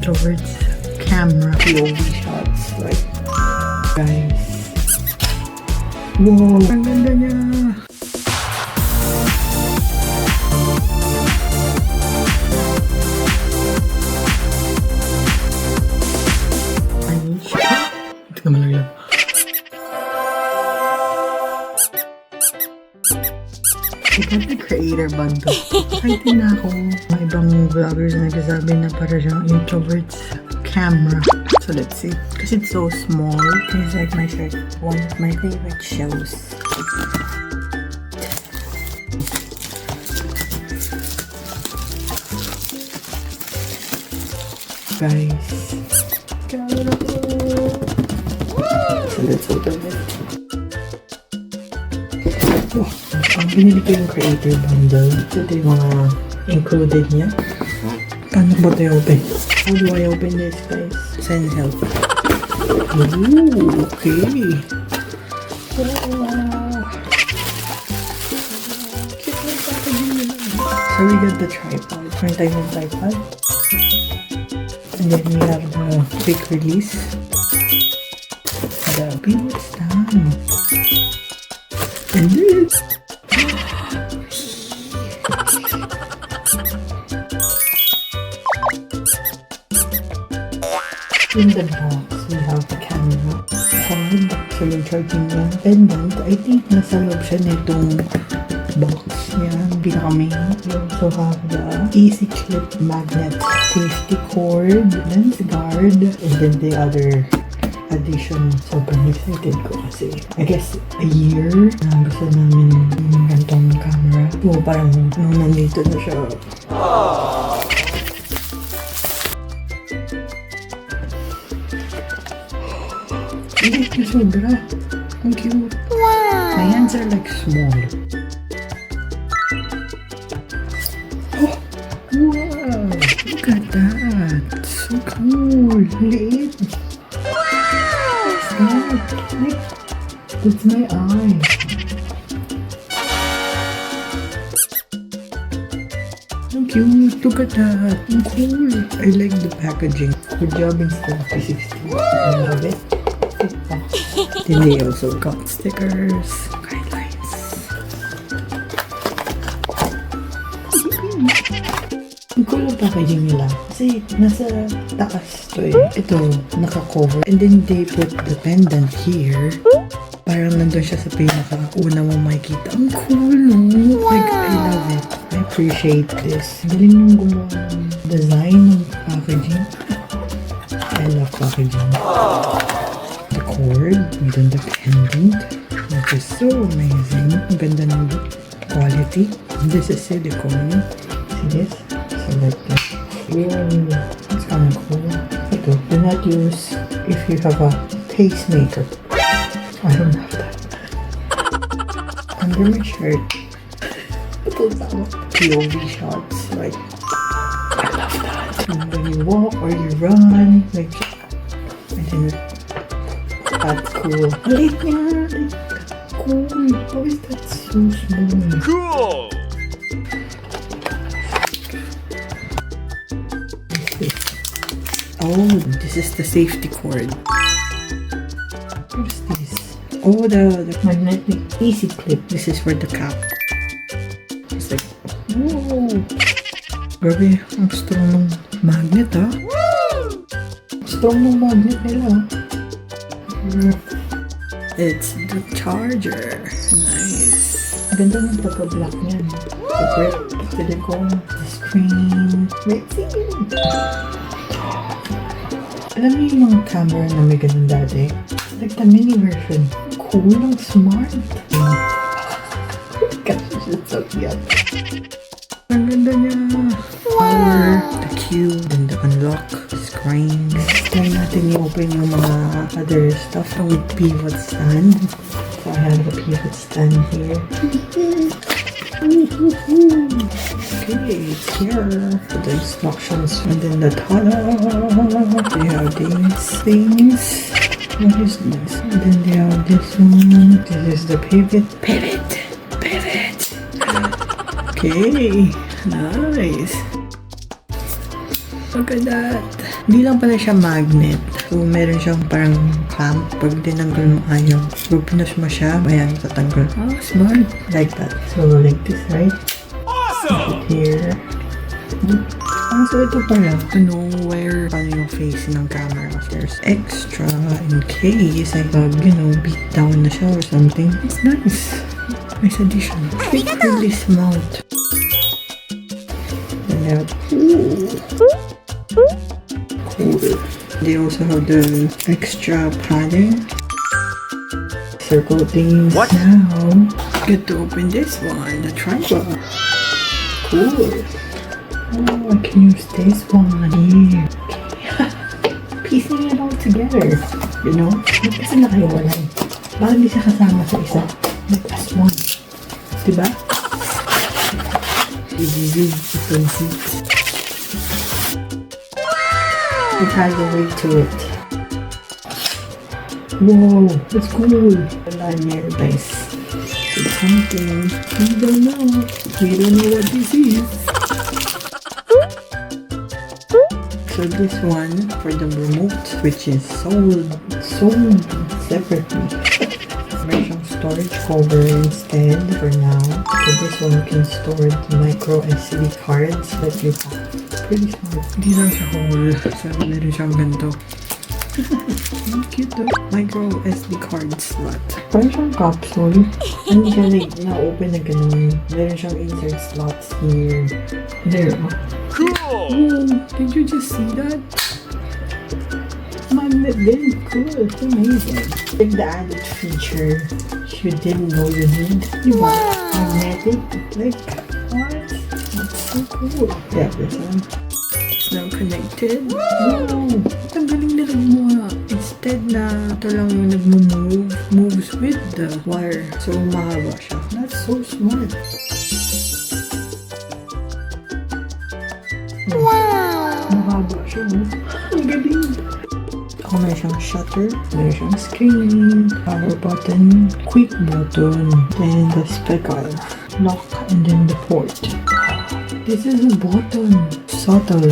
towards camera. POV shots, right? Guys. Wow, ang ganda niya. Ito naman lang yun. I got the creator bundle. Kahit na ako. Mga ibang vloggers na nagsasabi na para siyang introverts camera. So let's see. Because it's so small. It's like my shirt. One of my favorite shows. Guys. Camera ko. So let's open it. Oh, binili ko yung creator bundle. Ito yung mga included niya. Paano ba tayo open? How do I open this, guys? Send help. Ooh, okay. So we got the tripod. Turn tayo yung tripod. And then we have the quick release. The pivot stand. And then in the box, we have the camera, cord, so yung charging yung pendant. I think nasa loob siya nitong box niya, pinaka-main. We also have the easy clip magnet, safety cord, lens guard, and then the other addition. Sobrang excited ko kasi I guess a year na gusto namin yung gantong camera. So parang nung nandito na siya. Hindi na sobra. Ang cute. Wow! My hands are like small. Oh! Wow! Look at that! So cool! Liit! What's that? Like, that's my eye. Ang cute! Look at that! Ang cool! I like the packaging. Good job Insta360. I love it. Then they also got stickers, guidelines. Ang cool ang packaging nila. Kasi nasa taas to eh. Ito, naka-cover. And then they put the pendant here. Parang nandun siya sa pinaka-una mo makikita. Ang cool, no? Like, I love it. I appreciate this. Galing nung gumawa ng design ng packaging. I love packaging. The cord, and then the pendant, which is so amazing. Ang ganda ng quality. This is silicone. See this? So like this. Really, it's kind of cool. Ito, do not use if you have a pacemaker. I don't have that. Under my shirt. Ito POV shots. Like, I love that. And when you walk or you run, like, I think that's cool. Liit niya! Cool! How is that so small? Cool! Oh, this is the safety cord. What's this? Oh, the magnetic easy clip. This is for the cap. It's like, whoa! Grabe, ang strong ng magnet, ha? Strong ng magnet nila. It's the charger. Nice. Ang ganda ng pagka-black niyan. The grip, the silicone, the screen. Let's see. Alam mo yung mga camera na may ganun dati? Like the mini version. Cool and smart. Gosh, it's so cute. Ang ganda niya. Power, the cube, then the unlock, screen. Try natin i-open yung mga other stuff with pivot stand. So I have the pivot stand here. Okay, it's here. So the instructions and then the ta-da! They have these things. What is this? And then they have this one. This is the pivot. Pivot! Okay, nice. Look at that. Hindi lang pala siya magnet. So, meron siyang parang clamp. Pag tinanggal mo ayaw. So, pinush mo siya. Ayan, tatanggal. Oh, smart. Like that. So, like this, right? Awesome! Here. So ito pala, to know where paano yung face ng camera. There's extra in case I beat down na siya or something. It's nice. Nice addition. It's really smart. And that, cool. They also have the extra padding. Circle things. What? Now, get to open this one, the tripod. Cool. Oh, I can use this one here. Okay. Piecing it all together. You know? Kasi nakahiwalay. Bakit di siya kasama sa isa? Like this one. Diba? Easy, itong seat. It has a way to it. Whoa, that's cool. Wala niya, guys. It's something. We don't know. We don't know what this is. So this one for the remote, which is sold separately. There's some storage cover instead for now. So this one can store the micro SD cards that you have. Pretty smart. Hindi lang siya whole. So meron siyang ganito. Cute though. Micro SD card slot. Parang siyang capsule. Hindi siya like na-open na ganun. Meron siyang insert slots here. There. Cool! Oh, did you just see that? Magnet din. Cool. It's amazing. Like the added feature you didn't know you need. Wow. Magnetic. Like, what? That's so cool. Yeah, this one. It's now connected. Wow! Ang galing nila gumawa. Instead na ito lang yung moves with the wire. So, mahaba siya. That's so smart. Wow! Mahaba siya, no? Ang galing! Ako may siyang shutter, may siyang screen, power button, quick button, and the speckle, lock, and then the port. This is a button. Subtle.